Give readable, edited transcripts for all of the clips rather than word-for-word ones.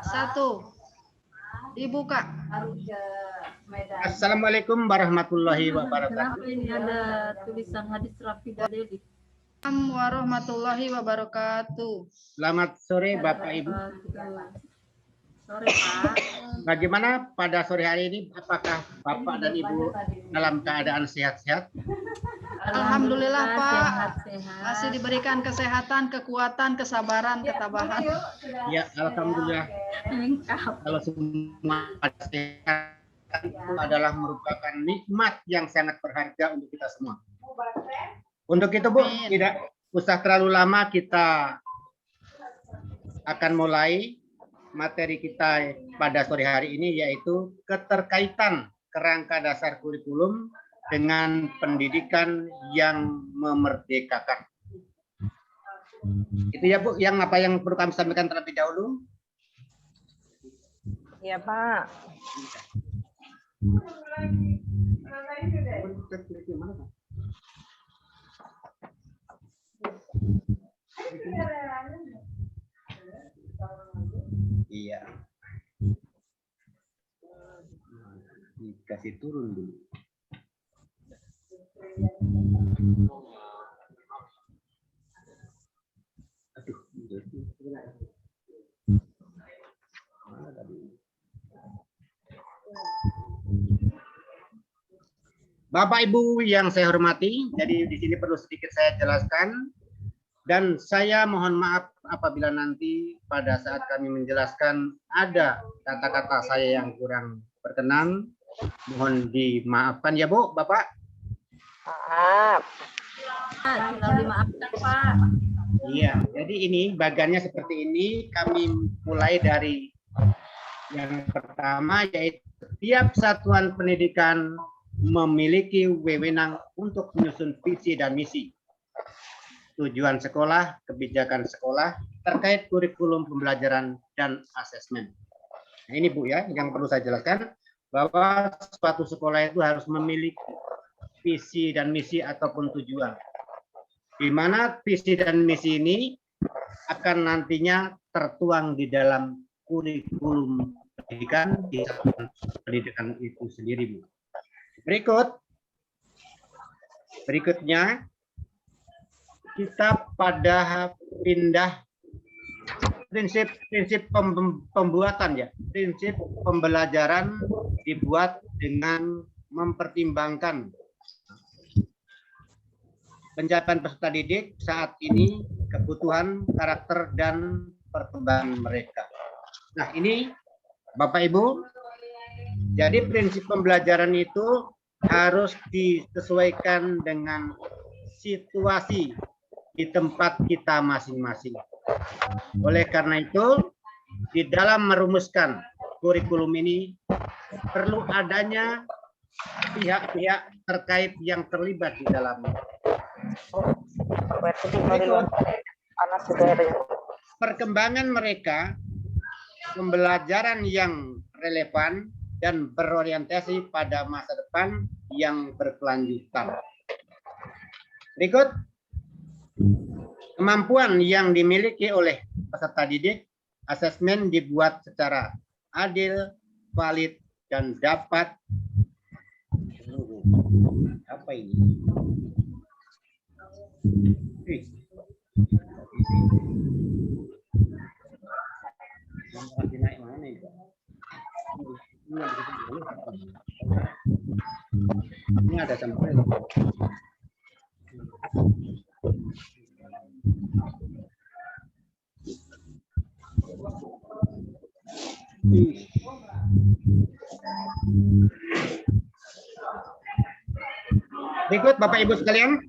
Satu. Dibuka. Assalamualaikum warahmatullahi wabarakatuh. Kenapa ini ada tulisan hadis Rafi Dalili? Assalamualaikum warahmatullahi wabarakatuh. Selamat sore Bapak Ibu. Sore Pak. Bagaimana pada sore hari ini? Apakah Bapak dan Ibu dalam keadaan sehat-sehat? Alhamdulillah Pak. Sehat-sehat. Masih diberikan kesehatan, kekuatan, kesabaran, ketabahan. Ya, alhamdulillah. Lengkap. Kalau semua sehat itu adalah merupakan nikmat yang sangat berharga untuk kita semua. Untuk itu Bu, tidak usah terlalu lama, kita akan mulai materi kita pada sore hari ini, yaitu keterkaitan kerangka dasar kurikulum dengan pendidikan yang memerdekakan. Itu ya Bu, yang apa yang perlu kami sampaikan terlebih dahulu? Ya Pak. Iya. Dikasih turun dulu. Aduh. Mana tadi? Bapak Ibu yang saya hormati, jadi di sini perlu sedikit saya jelaskan. Dan saya mohon maaf apabila nanti pada saat kami menjelaskan ada kata-kata saya yang kurang berkenan. Mohon dimaafkan ya Bu, Bapak. Maaf. Sudah dimaafkan Pak. Iya, jadi ini bagannya seperti ini. Kami mulai dari yang pertama, yaitu setiap satuan pendidikan memiliki wewenang untuk menyusun visi dan misi, tujuan sekolah, kebijakan sekolah, terkait kurikulum pembelajaran dan asesmen. Nah, ini Bu ya, yang perlu saya jelaskan, bahwa suatu sekolah itu harus memiliki visi dan misi ataupun tujuan. Di mana visi dan misi ini akan nantinya tertuang di dalam kurikulum pendidikan di satuan pendidikan itu sendiri Bu. Berikutnya kita pada pindah prinsip pembuatan ya. Prinsip pembelajaran dibuat dengan mempertimbangkan pencapaian peserta didik saat ini, kebutuhan, karakter, dan perkembangan mereka. Nah ini Bapak Ibu, jadi prinsip pembelajaran itu harus disesuaikan dengan situasi di tempat kita masing-masing. Oleh karena itu, di dalam merumuskan kurikulum ini perlu adanya pihak-pihak terkait yang terlibat di dalamnya. Perkembangan mereka, pembelajaran yang relevan dan berorientasi pada masa depan yang berkelanjutan. Berikut, kemampuan yang dimiliki oleh peserta didik, asesmen dibuat secara adil, valid, dan dapat apa ini? Ini ada sampai. Berikut Bapak Ibu sekalian.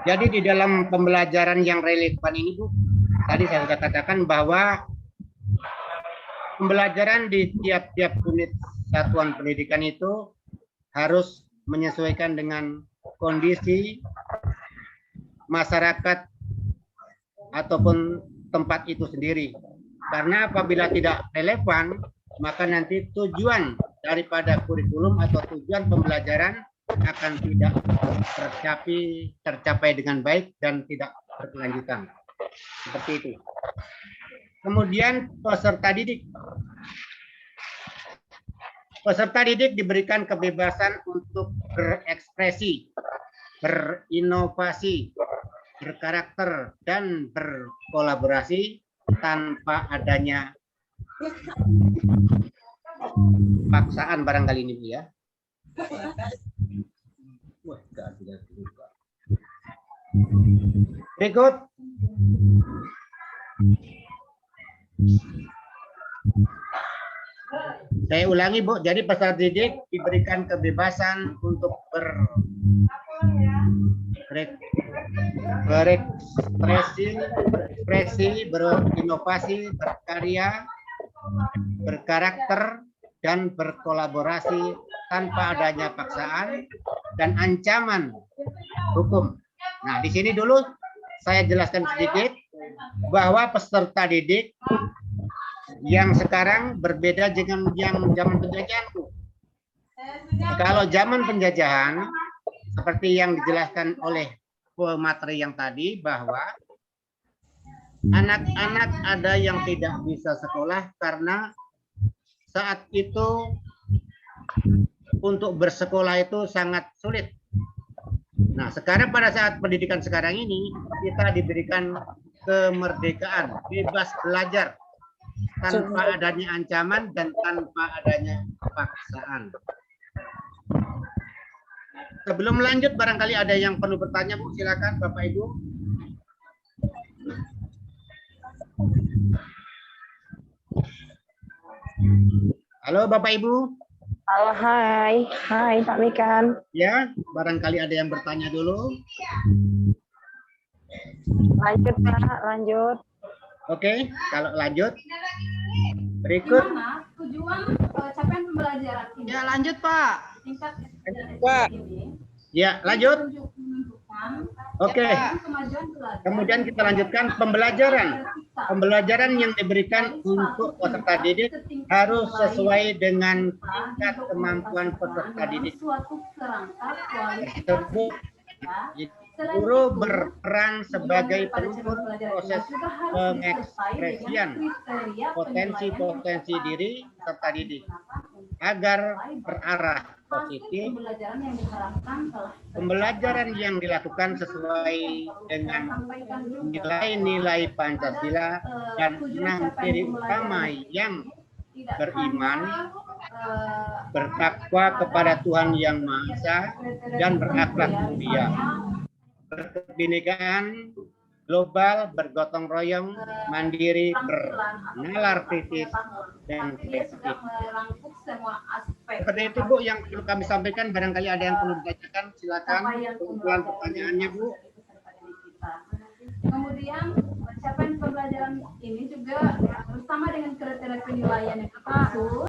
Jadi di dalam pembelajaran yang relevan ini Bu, tadi saya sudah katakan bahwa pembelajaran di tiap-tiap unit satuan pendidikan itu harus menyesuaikan dengan kondisi masyarakat ataupun tempat itu sendiri. Karena apabila tidak relevan, maka nanti tujuan daripada kurikulum atau tujuan pembelajaran akan tidak tercapai dengan baik dan tidak berkelanjutan. Seperti itu. Kemudian peserta didik. Peserta didik diberikan kebebasan untuk berekspresi, berinovasi, berkarakter, dan berkolaborasi tanpa adanya paksaan barangkali ini, Bu, ya. Berikut. Saya ulangi, Bu. Jadi peserta didik diberikan kebebasan untuk berekspresi, berinovasi, berkarya, berkarakter, dan berkolaborasi tanpa adanya paksaan dan ancaman hukum. Nah, di sini dulu saya jelaskan sedikit bahwa peserta didik yang sekarang berbeda dengan yang zaman penjajahan. Kalau zaman penjajahan, seperti yang dijelaskan oleh pemateri yang tadi, bahwa anak-anak ada yang tidak bisa sekolah karena saat itu untuk bersekolah itu sangat sulit. Nah, sekarang pada saat pendidikan sekarang ini, kita diberikan kemerdekaan, bebas belajar, tanpa adanya ancaman dan tanpa adanya paksaan. Sebelum lanjut, barangkali ada yang perlu bertanya, Bu. Silakan, Bapak Ibu. Halo, Bapak Ibu. Halo, hai. Hai, Pak Mikan. Ya, barangkali ada yang bertanya dulu. Lanjut, Pak. Lanjut. Oke, kalau lanjut. Berikut. Gimana tujuan capaian pembelajaran ini? Ya, lanjut, Pak. Tingkat Pak. ini Ya, lanjut. menunjukkan Oke. kemajuan belajar. Kemudian kita lanjutkan pembelajaran. Pembelajaran yang diberikan untuk peserta didik harus sesuai dengan tingkat kemampuan peserta didik. Suatu kerangka kualitas Tersebut, guru berperan sebagai pengukur proses pengekspresian potensi-potensi diri peserta didik agar berarah positif. Pembelajaran yang dilakukan sesuai dengan nilai-nilai Pancasila dan 6 ciri utama yang beriman, bertakwa kepada Tuhan Yang Maha Esa, dan berakhlak mulia, berkebinekaan global, bergotong royong, mandiri, bernalar kritis, dan kreatif. Seperti itu, Bu, yang perlu kami sampaikan. Barangkali ada yang perlu ditanyakan, silakan. Kumpulan pertanyaannya, Bu. Kemudian capaian pembelajaran ini juga bersama dengan kriteria penilaian yang tertentu.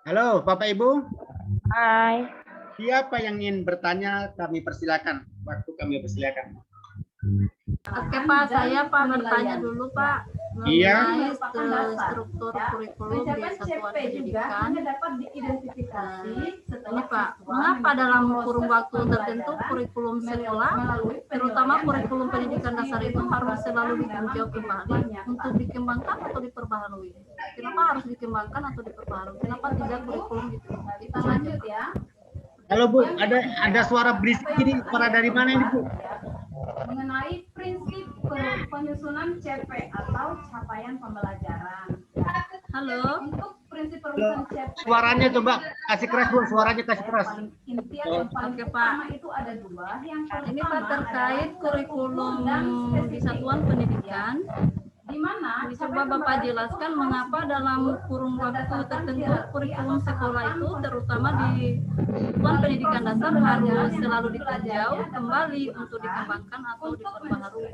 Halo, Bapak Ibu. Hai. Siapa yang ingin bertanya, kami persilakan. Waktu kami persilakan. Oke, Pak, saya bertanya dulu, Pak. Iya. Mengenai struktur kurikulum di satuan pendidikan. Dapat diidentifikasi Ini Pak, mengapa dalam kurun waktu tertentu kurikulum sekolah, terutama kurikulum pendidikan dasar itu harus selalu ditinjau kembali untuk dikembangkan atau diperbaharui? Kenapa harus dikembangkan atau diperbaharui? Kenapa tidak kurikulum itu? Itu saja. lanjut ya. Halo, Bu, ada suara berisik ini. Suara dari mana ini, Bu? Mengenai prinsip penyusunan CP atau capaian pembelajaran. Halo. Untuk prinsip perusahaan CP. Suaranya coba kasih keras, Bu. Suaranya kasih keras. Inti yang paling Oke, Pak. pertama itu ada dua. Yang Ini Pak terkait kurikulum di satuan pendidikan. di mana Bisa Bapak jelaskan mengapa dalam kurun waktu tertentu kurikulum sekolah itu terutama di satuan pendidikan dasar harus selalu ditinjau kembali untuk dikembangkan atau diperbaharui?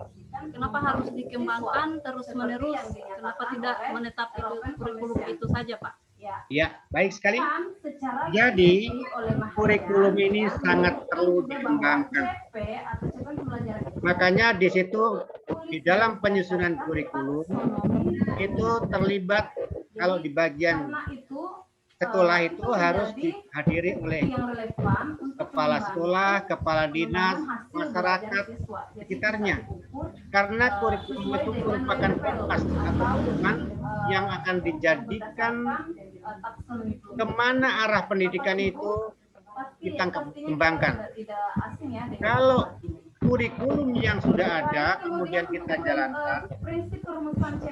Kenapa harus dikembangkan terus-menerus? Kenapa tidak menetap itu kurikulum itu saja, Pak? Ya, baik sekali. secara Jadi, oleh mahasiswa kurikulum ini sangat perlu dikembangkan. CP atau capaian pembelajaran Makanya di situ, di dalam penyusunan kurikulum, itu terlibat kalau di bagian karena itu sekolah itu harus dihadiri oleh yang relevan untuk kepala sekolah, kepala dinas, masyarakat sekitarnya. Karena kurikulum itu merupakan kompas atau pedoman yang akan dijadikan kemana arah pendidikan itu kita kembangkan. Kalau kurikulum yang sudah ada kemudian kita jalankan,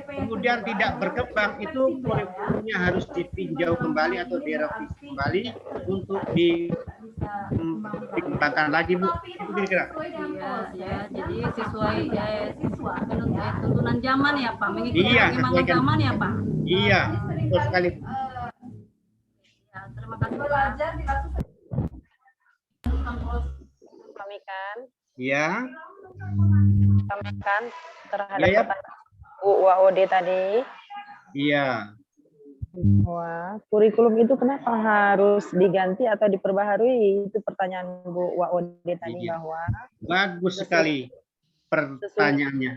kemudian tidak berkembang, itu kurikulumnya harus ditinjau kembali atau direvisi kembali untuk dikembangkan lagi, Bu. Itu kira-kira. Ya, jadi sesuai tuntunan zaman ya Pak, mengikuti Iya, perkembangan sesuaikan. zaman ya Pak. Iya, betul sekali. Ya, terima kasih Pak. Belajar dilakukan Kami kan, Iya, terhadap Iya, ya. pertanyaan Bu WAOD tadi. iya. Wah, kurikulum itu kenapa harus diganti atau diperbaharui? Itu pertanyaan Bu WAOD tadi Iya. bahwa Bagus sekali pertanyaannya.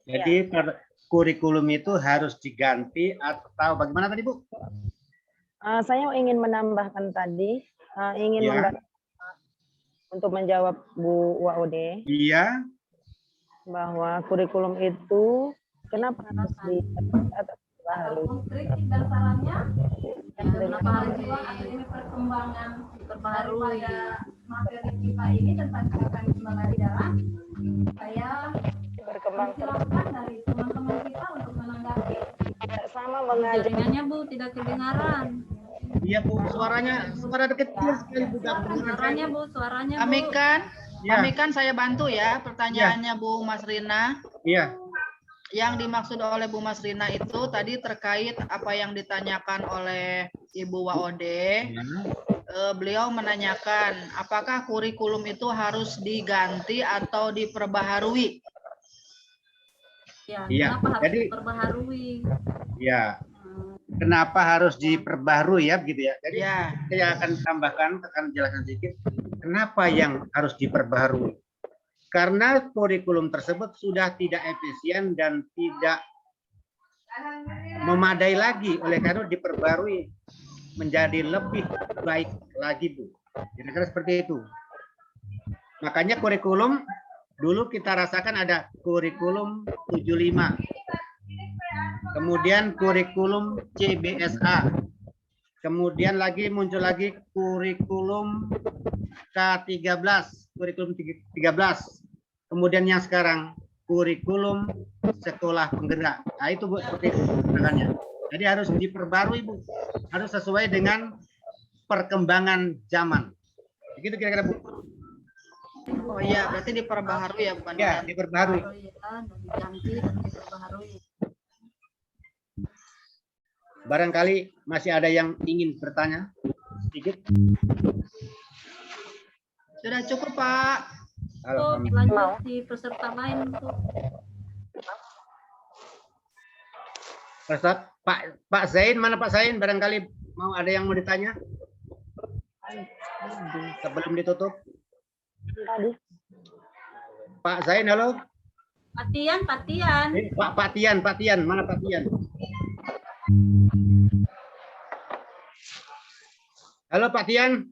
Jadi kurikulum itu harus diganti atau bagaimana tadi, Bu? saya ingin menambahkan tadi, ingin Ya. membantu untuk menjawab Bu WAOD Iya, bahwa kurikulum itu kenapa harus diganti atau diperbaharui? kritik dan sarannya Kenapa harus ini perkembangan diperbaharui? daripada materi kita ini tentang mekanisme di dalam saya Berkembang terus. silakan dari teman-teman kita untuk menanggapi. Tidak sama mengajar. Jaringannya Bu tidak kedengaran. iya, Bu. Suara kecil sekali, Bu. Nggak kedengaran. Suaranya Bu, suaranya Bu. Iya, Kami kan saya bantu ya pertanyaannya Bu Mas Rina. iya. Yang dimaksud oleh Bu Mas Rina itu tadi terkait apa yang ditanyakan oleh Ibu Waode. Beliau menanyakan apakah kurikulum itu harus diganti atau diperbaharui. Ya, Iya, kenapa harus jadi- diperbaharui? Iya. Kenapa harus diperbaharui ya begitu ya? Jadi Ya, saya akan jelaskan sedikit kenapa yang harus diperbaharui. Karena kurikulum tersebut sudah tidak efisien dan tidak memadai lagi, oleh karena diperbarui menjadi lebih baik lagi, Bu. Kira-kira seperti itu. Makanya kurikulum dulu kita rasakan ada kurikulum 75. Kemudian kurikulum CBSA. Kemudian muncul lagi kurikulum K13, kurikulum 13. Kemudian yang sekarang kurikulum sekolah penggerak. Nah, itu Bu seperti itu makanya. Jadi harus diperbarui, Bu. Harus sesuai dengan perkembangan zaman. Begitu kira-kira, Bu. oh iya berarti diperbaharui ya bukan Ya, diganti. diperbarui. Ya, dan diganti dan diperbaharui. Barangkali masih ada yang ingin bertanya sedikit. Sudah cukup Pak. Untuk Alhamdulillah. lanjut di peserta lain untuk Ustaz, Pak Zain, mana Pak Zain? Barangkali mau ada yang mau ditanya sebelum ditutup. Tadi Pak Zain, halo. Patian. Pak Tian, mana Pak Tian? Halo Pak Tian.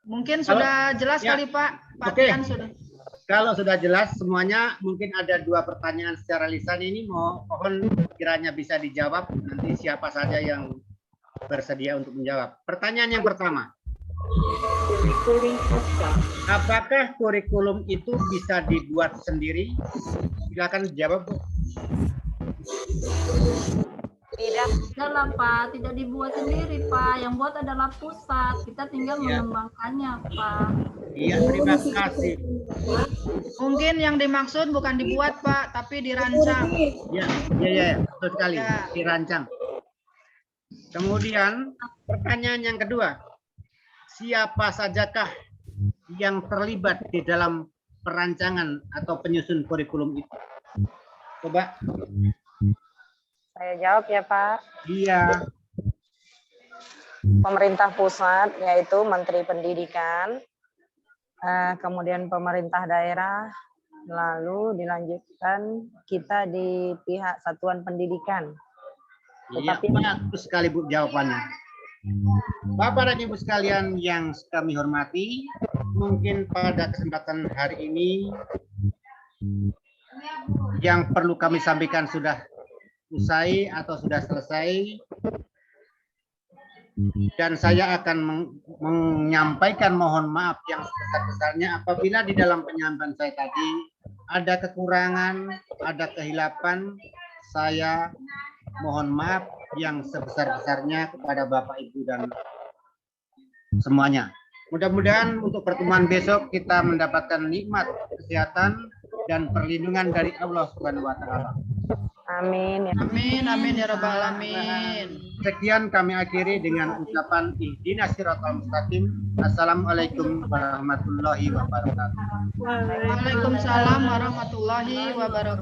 Mungkin sudah jelas Ya. kali Pak. Pak Oke. Tian sudah. Kalau sudah jelas semuanya, mungkin ada 2 pertanyaan secara lisan ini, mohon kiranya bisa dijawab nanti siapa saja yang bersedia untuk menjawab. Pertanyaan yang pertama. Apakah kurikulum itu bisa dibuat sendiri? Silakan jawab, Bu. tidak. Tidaklah Pak, tidak dibuat sendiri Pak. Yang buat adalah pusat. Kita tinggal Ya. mengembangkannya Pak. Iya, terima kasih. Mungkin yang dimaksud bukan dibuat Pak, tapi dirancang. Ya, betul sekali. Ya. Dirancang. Kemudian pertanyaan yang kedua, siapa sajakah yang terlibat di dalam perancangan atau penyusun kurikulum itu? Coba. Saya jawab ya Pak. Iya. Pemerintah pusat yaitu Menteri Pendidikan, kemudian pemerintah daerah Lalu dilanjutkan kita di pihak satuan pendidikan. Iya, Tetapi bagus sekali Bu jawabannya. Bapak dan Ibu sekalian yang kami hormati, mungkin pada kesempatan hari ini yang perlu kami sampaikan sudah usai atau sudah selesai. Dan saya akan menyampaikan mohon maaf yang sebesar-besarnya apabila di dalam penyampaian saya tadi ada kekurangan, ada kehilapan. Saya mohon maaf yang sebesar-besarnya kepada Bapak Ibu dan semuanya. Mudah-mudahan untuk pertemuan besok kita mendapatkan nikmat kesehatan dan perlindungan dari Allah Subhanahu wa taala. amin ya. Amin, amin ya rabbal alamin. Sekian kami akhiri dengan ucapan ihdinas siratal mustaqim. Assalamualaikum warahmatullahi wabarakatuh. Waalaikumsalam warahmatullahi wabarakatuh.